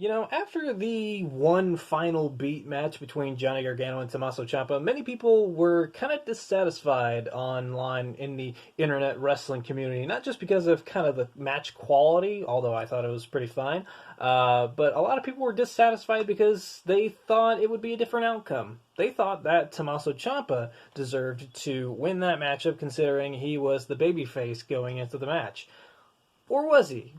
You know, after the one final beat match between Johnny Gargano and Tommaso Ciampa, many people were kind of dissatisfied online in the internet wrestling community, not just because of kind of the match quality, although I thought it was pretty fine, but a lot of people were dissatisfied because they thought it would be a different outcome. They thought that Tommaso Ciampa deserved to win that matchup, considering he was the babyface going into the match. Or was he?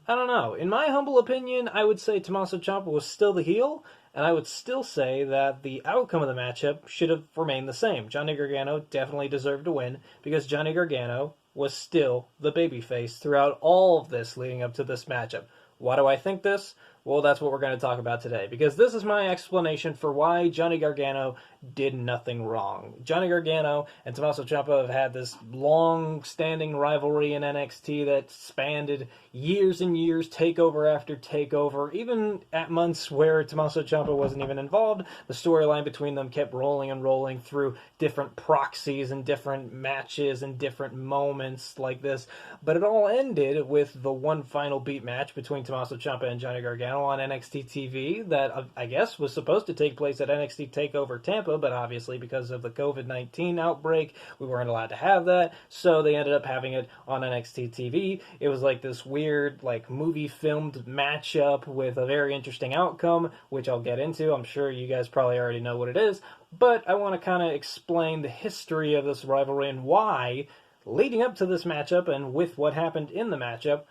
I don't know. In my humble opinion, I would say Tommaso Ciampa was still the heel, and I would still say that the outcome of the matchup should have remained the same. Johnny Gargano definitely deserved to win, because Johnny Gargano was still the babyface throughout all of this leading up to this matchup. Why do I think this? Well, that's what we're going to talk about today, because this is my explanation for why Johnny Gargano did nothing wrong. Johnny Gargano and Tommaso Ciampa have had this long-standing rivalry in NXT that spanned years and years, takeover after takeover, even at months where Tommaso Ciampa wasn't even involved. The storyline between them kept rolling and rolling through different proxies and different matches and different moments like this, but it all ended with the one final beat match between Tommaso Ciampa and Johnny Gargano on NXT TV that I guess was supposed to take place at NXT TakeOver Tampa, but obviously because of the COVID-19 outbreak, we weren't allowed to have that, so they ended up having it on NXT TV. It was like this weird, like, movie-filmed matchup with a very interesting outcome, which I'll get into. I'm sure you guys probably already know what it is, but I want to kind of explain the history of this rivalry and why, leading up to this matchup and with what happened in the matchup,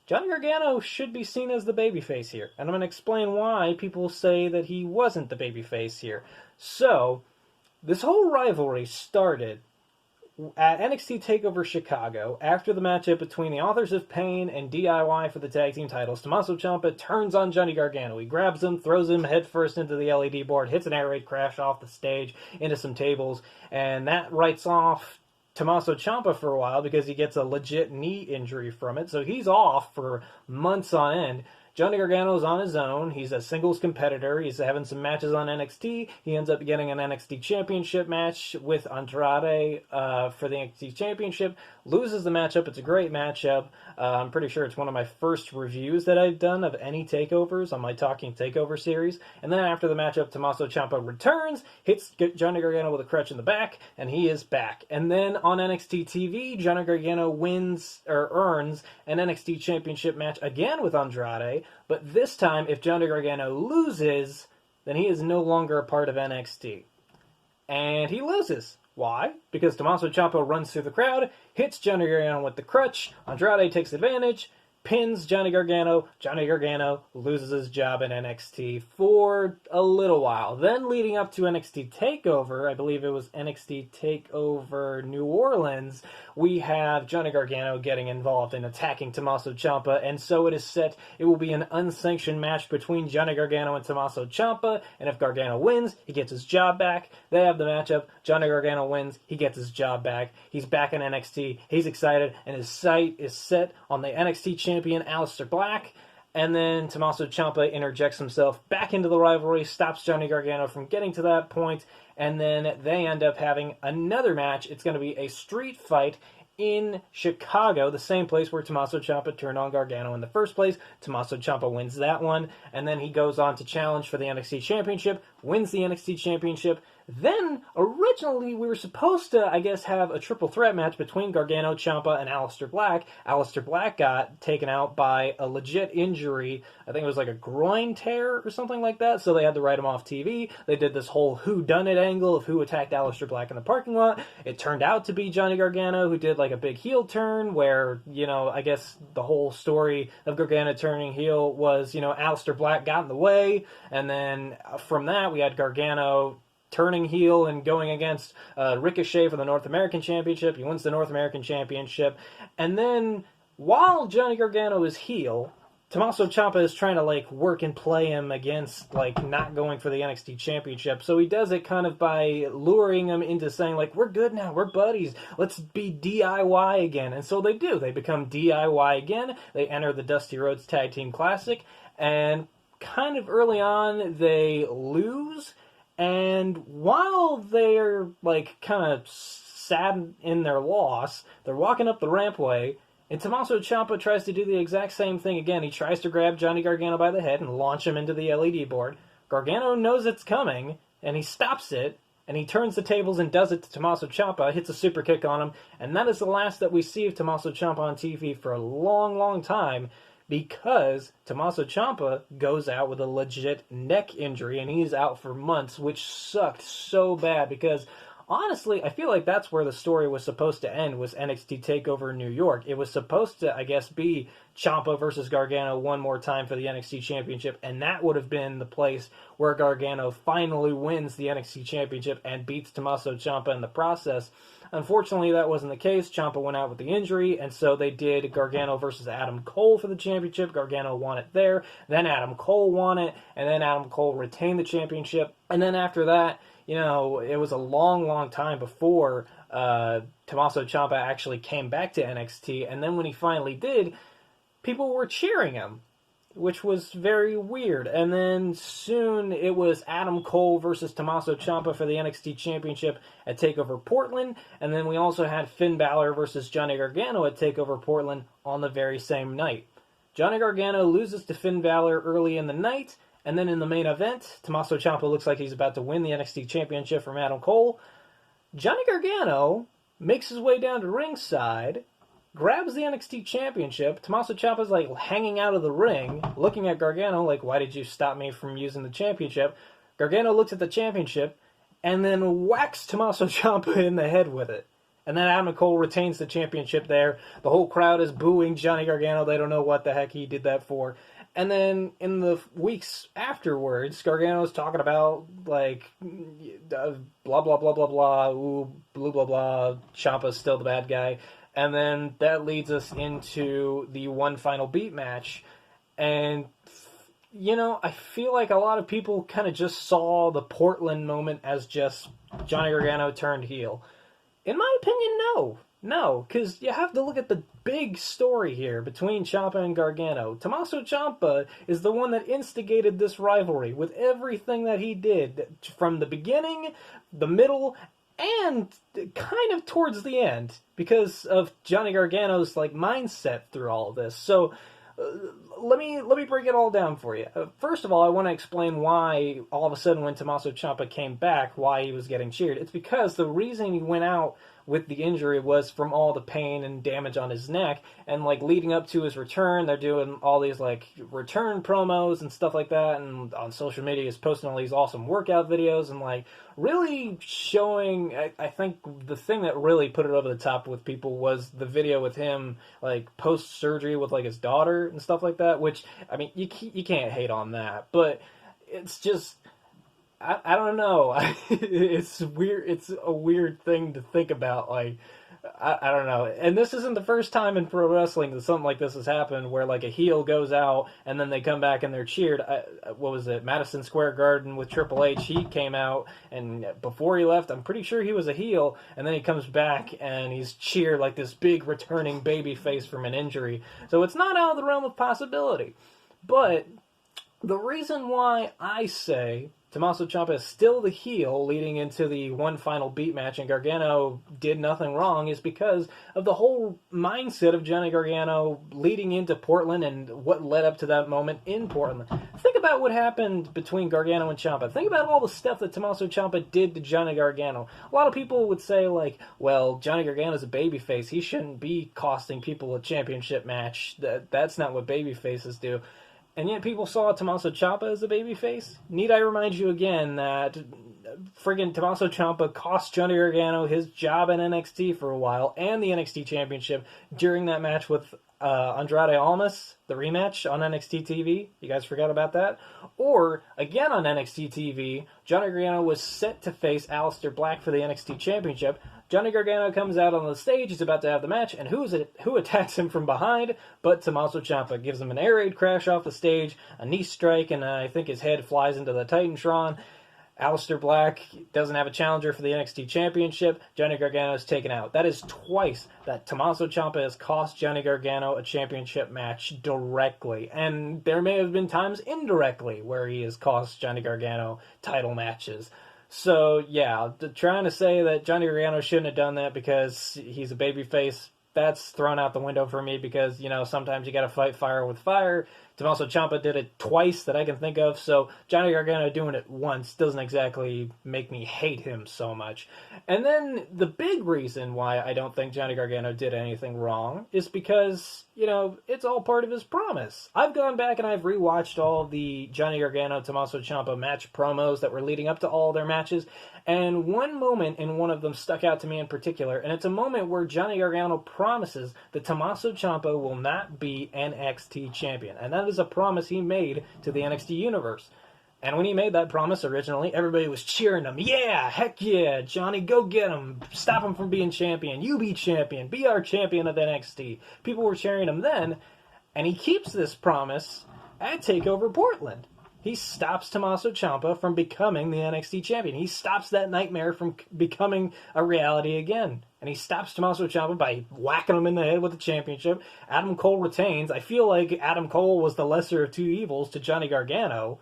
Johnny Gargano should be seen as the babyface here, and I'm going to explain why people say that he wasn't the babyface here. So, this whole rivalry started at NXT TakeOver Chicago after the matchup between the Authors of Pain and DIY for the tag team titles. Tommaso Ciampa turns on Johnny Gargano. He grabs him, throws him headfirst into the LED board, hits an air raid crash off the stage into some tables, and that writes off Tommaso Ciampa for a while because he gets a legit knee injury from it, so he's off for months on end. Johnny Gargano's on his own. He's a singles competitor. He's having some matches on NXT. He ends up getting an NXT Championship match with Andrade for the NXT Championship. Loses the matchup. It's a great matchup. I'm pretty sure it's one of my first reviews that I've done of any takeovers on my Talking Takeover series. And then after the matchup, Tommaso Ciampa returns, hits Johnny Gargano with a crutch in the back, and he is back. And then on NXT TV, Johnny Gargano earns an NXT Championship match again with Andrade. But this time, if Johnny Gargano loses, then he is no longer a part of NXT. And he loses. Why? Because Tommaso Ciampa runs through the crowd, hits Johnny Gargano with the crutch, Andrade takes advantage, pins Johnny Gargano loses his job in NXT for a little while. Then leading up to NXT TakeOver, I believe it was NXT TakeOver New Orleans, we have Johnny Gargano getting involved in attacking Tommaso Ciampa, and so it is set. It will be an unsanctioned match between Johnny Gargano and Tommaso Ciampa, and if Gargano wins, he gets his job back. They have the matchup. Johnny Gargano wins, he gets his job back. He's back in NXT. He's excited, and his sight is set on the NXT champion, Aleister Black. And then Tommaso Ciampa interjects himself back into the rivalry, stops Johnny Gargano from getting to that point, and then they end up having another match. It's going to be a street fight in Chicago, the same place where Tommaso Ciampa turned on Gargano in the first place. Tommaso Ciampa wins that one, and then he goes on to challenge for the NXT Championship, wins the NXT Championship. Then, originally, we were supposed to, I guess, have a triple threat match between Gargano, Ciampa, and Aleister Black. Aleister Black got taken out by a legit injury. I think it was like a groin tear or something like that, so they had to write him off TV. They did this whole whodunit angle of who attacked Aleister Black in the parking lot. It turned out to be Johnny Gargano, who did like a big heel turn where, you know, I guess the whole story of Gargano turning heel was, you know, Aleister Black got in the way, and then from that we had Gargano turning heel and going against Ricochet for the North American Championship. He wins the North American Championship. And then, while Johnny Gargano is heel, Tommaso Ciampa is trying to, like, work and play him against, like, not going for the NXT Championship. So he does it kind of by luring him into saying, like, we're good now, we're buddies, let's be DIY again. And so they do. They become DIY again. They enter the Dusty Rhodes Tag Team Classic. And kind of early on, they lose. And while they're, like, kind of sad in their loss, they're walking up the rampway, And Tommaso Ciampa tries to do the exact same thing again. He tries to grab Johnny Gargano by the head and launch him into the LED board. Gargano knows it's coming, and he stops it, and he turns the tables and does it to Tommaso Ciampa, hits a super kick on him, and that is the last that we see of Tommaso Ciampa on TV for a long, long time, because Tommaso Ciampa goes out with a legit neck injury, and he's out for months, which sucked so bad, because honestly, I feel like that's where the story was supposed to end, was NXT TakeOver New York. It was supposed to, I guess, be Ciampa versus Gargano one more time for the NXT Championship, and that would have been the place where Gargano finally wins the NXT Championship and beats Tommaso Ciampa in the process. Unfortunately, that wasn't the case. Ciampa went out with the injury, and so they did Gargano versus Adam Cole for the championship. Gargano won it there. Then Adam Cole won it, and then Adam Cole retained the championship. And then after that, you know, it was a long, long time before Tommaso Ciampa actually came back to NXT. And then when he finally did, people were cheering him, which was very weird. And then soon it was Adam Cole versus Tommaso Ciampa for the NXT Championship at TakeOver Portland. And then we also had Finn Balor versus Johnny Gargano at TakeOver Portland on the very same night. Johnny Gargano loses to Finn Balor early in the night. And then in the main event, Tommaso Ciampa looks like he's about to win the NXT Championship from Adam Cole. Johnny Gargano makes his way down to ringside, grabs the NXT Championship. Tommaso Ciampa's like hanging out of the ring, looking at Gargano like, why did you stop me from using the championship? Gargano looks at the championship and then whacks Tommaso Ciampa in the head with it. And then Adam Cole retains the championship there. The whole crowd is booing Johnny Gargano. They don't know what the heck he did that for. And then in the weeks afterwards, Gargano's talking about, like, blah, blah, blah, blah, blah, ooh, blah, blah, blah, Ciampa's still the bad guy. And then that leads us into the one final beat match. And, you know, I feel like a lot of people kind of just saw the Portland moment as just Johnny Gargano turned heel. In my opinion, no. No, because you have to look at the big story here between Ciampa and Gargano. Tommaso Ciampa is the one that instigated this rivalry with everything that he did from the beginning, the middle, and kind of towards the end because of Johnny Gargano's like mindset through all of this. So let me break it all down for you. First of all, I want to explain why all of a sudden when Tommaso Ciampa came back, why he was getting cheered. It's because the reason he went out with the injury was from all the pain and damage on his neck, and like leading up to his return, they're doing all these like return promos and stuff like that, and on social media he's posting all these awesome workout videos and like really showing, I think the thing that really put it over the top with people was the video with him like post-surgery with like his daughter and stuff like that, which, I mean, you can't hate on that, but it's just, I don't know. It's weird. It's a weird thing to think about. Like, I don't know. And this isn't the first time in pro wrestling that something like this has happened, where like a heel goes out and then they come back and they're cheered. What was it? Madison Square Garden with Triple H. He came out, and before he left, I'm pretty sure he was a heel, and then he comes back and he's cheered like this big returning baby face from an injury. So it's not out of the realm of possibility. But the reason why I say Tommaso Ciampa is still the heel leading into the one final beat match and Gargano did nothing wrong is because of the whole mindset of Johnny Gargano leading into Portland and what led up to that moment in Portland. Think about what happened between Gargano and Ciampa. Think about all the stuff that Tommaso Ciampa did to Johnny Gargano. A lot of people would say, like, well, Johnny Gargano's a babyface. He shouldn't be costing people a championship match. That's not what babyfaces do. And yet people saw Tommaso Ciampa as a babyface? Need I remind you again that friggin' Tommaso Ciampa cost Johnny Gargano his job in NXT for a while and the NXT Championship during that match with Andrade Almas, the rematch on NXT TV. You guys forgot about that? Or, again on NXT TV, Johnny Gargano was set to face Aleister Black for the NXT Championship. Johnny Gargano comes out on the stage, he's about to have the match, and who attacks him from behind but Tommaso Ciampa? Gives him an air raid crash off the stage, a knee strike, and I think his head flies into the Titantron. Aleister Black doesn't have a challenger for the NXT Championship. Johnny Gargano is taken out. That is twice that Tommaso Ciampa has cost Johnny Gargano a championship match directly. And there may have been times indirectly where he has cost Johnny Gargano title matches. So, yeah, trying to say that Johnny Gargano shouldn't have done that because he's a babyface, that's thrown out the window for me because, sometimes you gotta fight fire with fire. Tommaso Ciampa did it twice that I can think of, so Johnny Gargano doing it once doesn't exactly make me hate him so much. And then the big reason why I don't think Johnny Gargano did anything wrong is because, it's all part of his promise. I've gone back and I've rewatched all the Johnny Gargano Tommaso Ciampa match promos that were leading up to all their matches, and one moment in one of them stuck out to me in particular, and it's a moment where Johnny Gargano promises that Tommaso Ciampa will not be NXT champion, and that is a promise he made to the NXT universe. And when he made that promise originally, everybody was cheering him. Yeah, heck yeah, Johnny, go get him. Stop him from being champion. You be champion. Be our champion of NXT. People were cheering him then, and he keeps this promise at TakeOver Portland. He stops Tommaso Ciampa from becoming the NXT champion. He stops that nightmare from becoming a reality again. And he stops Tommaso Ciampa by whacking him in the head with the championship. Adam Cole retains. I feel like Adam Cole was the lesser of two evils to Johnny Gargano.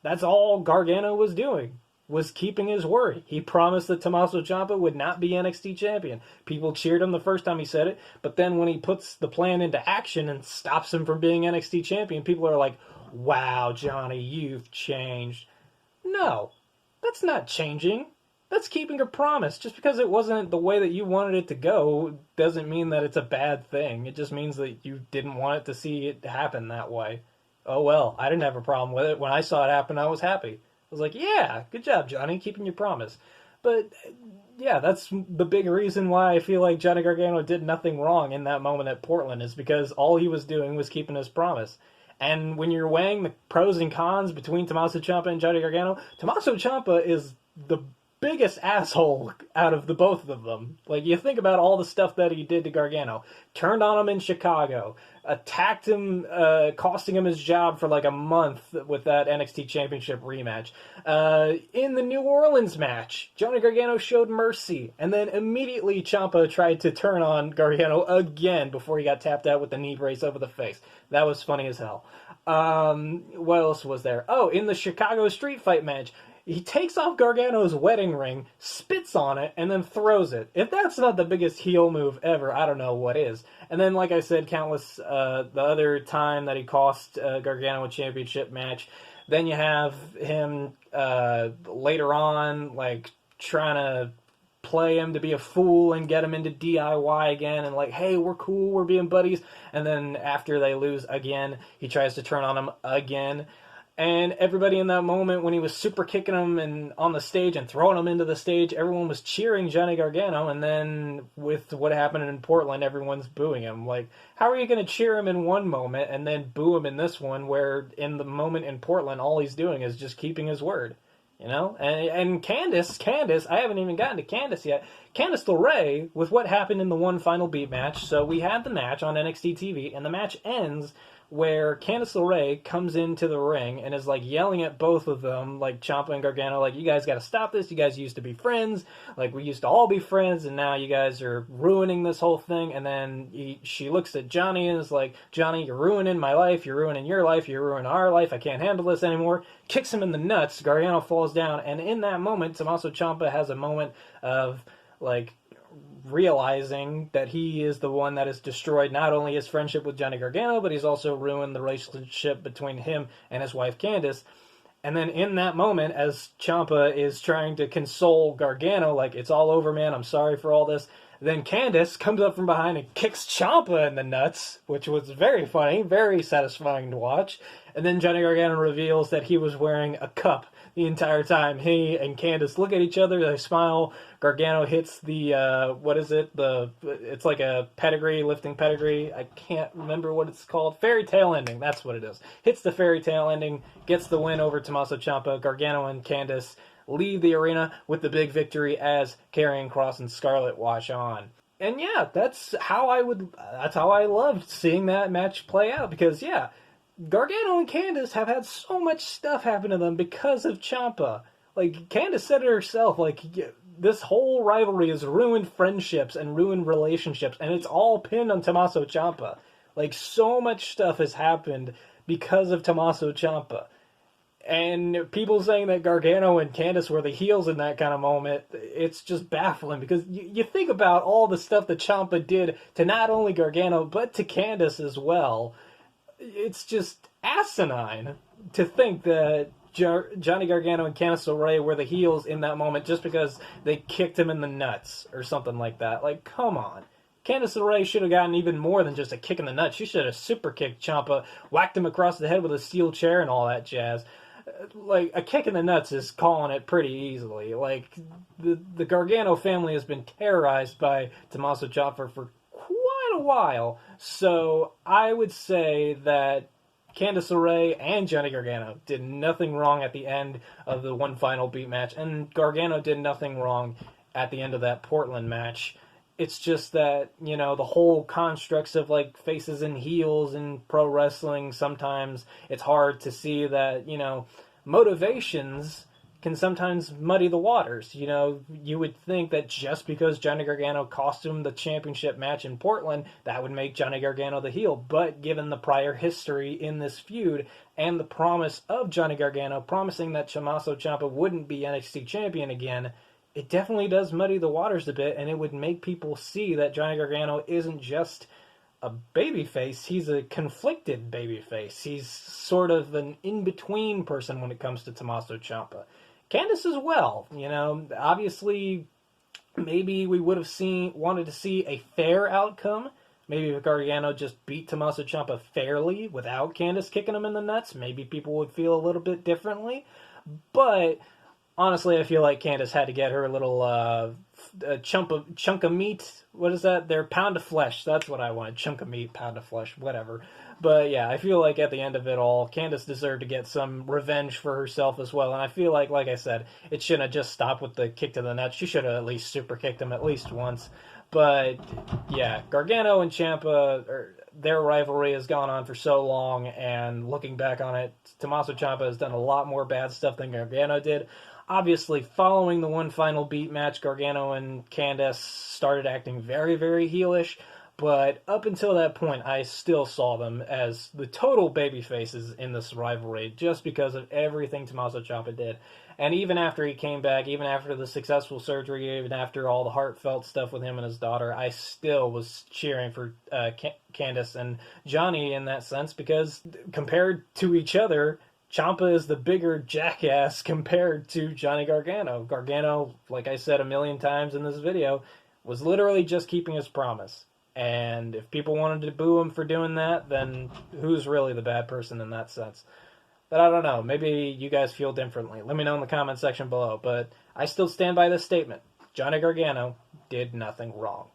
That's all Gargano was doing, was keeping his word. He promised that Tommaso Ciampa would not be NXT champion. People cheered him the first time he said it, but then when he puts the plan into action and stops him from being NXT champion, people are like, wow, Johnny, you've changed. No, that's not changing. That's keeping a promise. Just because it wasn't the way that you wanted it to go doesn't mean that it's a bad thing. It just means that you didn't want it to see it happen that way. Oh well, I didn't have a problem with it. When I saw it happen, I was happy. I was like, yeah, good job, Johnny, keeping your promise. But, yeah, that's the big reason why I feel like Johnny Gargano did nothing wrong in that moment at Portland, is because all he was doing was keeping his promise. And when you're weighing the pros and cons between Tommaso Ciampa and Johnny Gargano, Tommaso Ciampa is the biggest asshole out of the both of them. Like, you think about all the stuff that he did to Gargano. Turned on him in Chicago. Attacked him, costing him his job for like a month with that NXT Championship rematch. In the New Orleans match, Johnny Gargano showed mercy. And then immediately Ciampa tried to turn on Gargano again before he got tapped out with the knee brace over the face. That was funny as hell. What else was there? Oh, in the Chicago street fight match, he takes off Gargano's wedding ring, spits on it, and then throws it. If that's not the biggest heel move ever, I don't know what is. And then, like I said, the other time that he cost Gargano a championship match, then you have him later on, like, trying to play him to be a fool and get him into DIY again, and like, hey, we're cool, we're being buddies. And then after they lose again, he tries to turn on him again. And everybody in that moment, when he was super kicking him and on the stage and throwing him into the stage, everyone was cheering Johnny Gargano. And then with what happened in Portland, everyone's booing him. Like, how are you going to cheer him in one moment and then boo him in this one, where in the moment in Portland, all he's doing is just keeping his word? You know? And Candice, I haven't even gotten to Candice yet. Candice LeRae, with what happened in the one final beat match, so we had the match on NXT TV, and the match ends where Candice LeRae comes into the ring and is like yelling at both of them, like Ciampa and Gargano, like, you guys got to stop this, you guys used to be friends, like, we used to all be friends, and now you guys are ruining this whole thing. And then she looks at Johnny and is like, Johnny, you're ruining my life, you're ruining your life, you're ruining our life, I can't handle this anymore. Kicks him in the nuts, Gargano falls down, and in that moment, Tommaso Ciampa has a moment of, like, realizing that he is the one that has destroyed not only his friendship with Johnny Gargano, but he's also ruined the relationship between him and his wife Candice. And then in that moment, as Ciampa is trying to console Gargano, like, it's all over, man, I'm sorry for all this, then Candice comes up from behind and kicks Ciampa in the nuts, which was very funny, very satisfying to watch. And then Johnny Gargano reveals that he was wearing a cup the entire time. He and Candice look at each other, they smile. Gargano hits the, it's like a pedigree, lifting pedigree. I can't remember what it's called. Fairy tale ending, that's what it is. Hits the fairy tale ending, gets the win over Tommaso Ciampa. Gargano and Candice leave the arena with the big victory as Karrion Kross and Scarlett watch on. And yeah, that's how I loved seeing that match play out, because yeah, Gargano and Candice have had so much stuff happen to them because of Ciampa. Like, Candice said it herself, like, this whole rivalry has ruined friendships and ruined relationships, and it's all pinned on Tommaso Ciampa. Like, so much stuff has happened because of Tommaso Ciampa. And people saying that Gargano and Candice were the heels in that kind of moment, it's just baffling, because you think about all the stuff that Ciampa did to not only Gargano, but to Candice as well. It's just asinine to think that Johnny Gargano and Candice LeRae were the heels in that moment just because they kicked him in the nuts or something like that. Like, come on. Candice LeRae should have gotten even more than just a kick in the nuts. She should have super kicked Ciampa, whacked him across the head with a steel chair and all that jazz. Like, a kick in the nuts is calling it pretty easily. Like, the Gargano family has been terrorized by Tommaso Ciampa for quite a while. So I would say that Candice LeRae and Johnny Gargano did nothing wrong at the end of the one final beat match, and Gargano did nothing wrong at the end of that Portland match. It's just that, you know, the whole constructs of, like, faces and heels in pro wrestling, sometimes it's hard to see that, you know, motivations can sometimes muddy the waters. You know, you would think that just because Johnny Gargano cost him the championship match in Portland, that would make Johnny Gargano the heel. But given the prior history in this feud and the promise of Johnny Gargano promising that Tommaso Ciampa wouldn't be NXT champion again, it definitely does muddy the waters a bit, and it would make people see that Johnny Gargano isn't just a babyface, he's a conflicted babyface. He's sort of an in-between person when it comes to Tommaso Ciampa. Candice as well, you know, obviously maybe we would have wanted to see a fair outcome. Maybe if Gargano just beat Tommaso Ciampa fairly without Candice kicking him in the nuts, maybe people would feel a little bit differently. But honestly, I feel like Candice had to get her little chunk of meat. What is that? Their pound of flesh. That's what I wanted. Chunk of meat, pound of flesh, whatever. But yeah, I feel like at the end of it all, Candice deserved to get some revenge for herself as well. And I feel like I said, it shouldn't have just stopped with the kick to the nuts. She should have at least super kicked him at least once. But yeah, Gargano and Ciampa, their rivalry has gone on for so long, and looking back on it, Tommaso Ciampa has done a lot more bad stuff than Gargano did. Obviously, following the one final beat match, Gargano and Candice started acting very, very heelish, but up until that point, I still saw them as the total babyfaces in this rivalry, just because of everything Tommaso Ciampa did. And even after he came back, even after the successful surgery, even after all the heartfelt stuff with him and his daughter, I still was cheering for Candice and Johnny in that sense, because compared to each other, Ciampa is the bigger jackass compared to Johnny Gargano. Gargano, like I said a million times in this video, was literally just keeping his promise. And if people wanted to boo him for doing that, then who's really the bad person in that sense? But I don't know. Maybe you guys feel differently. Let me know in the comment section below. But I still stand by this statement. Johnny Gargano did nothing wrong.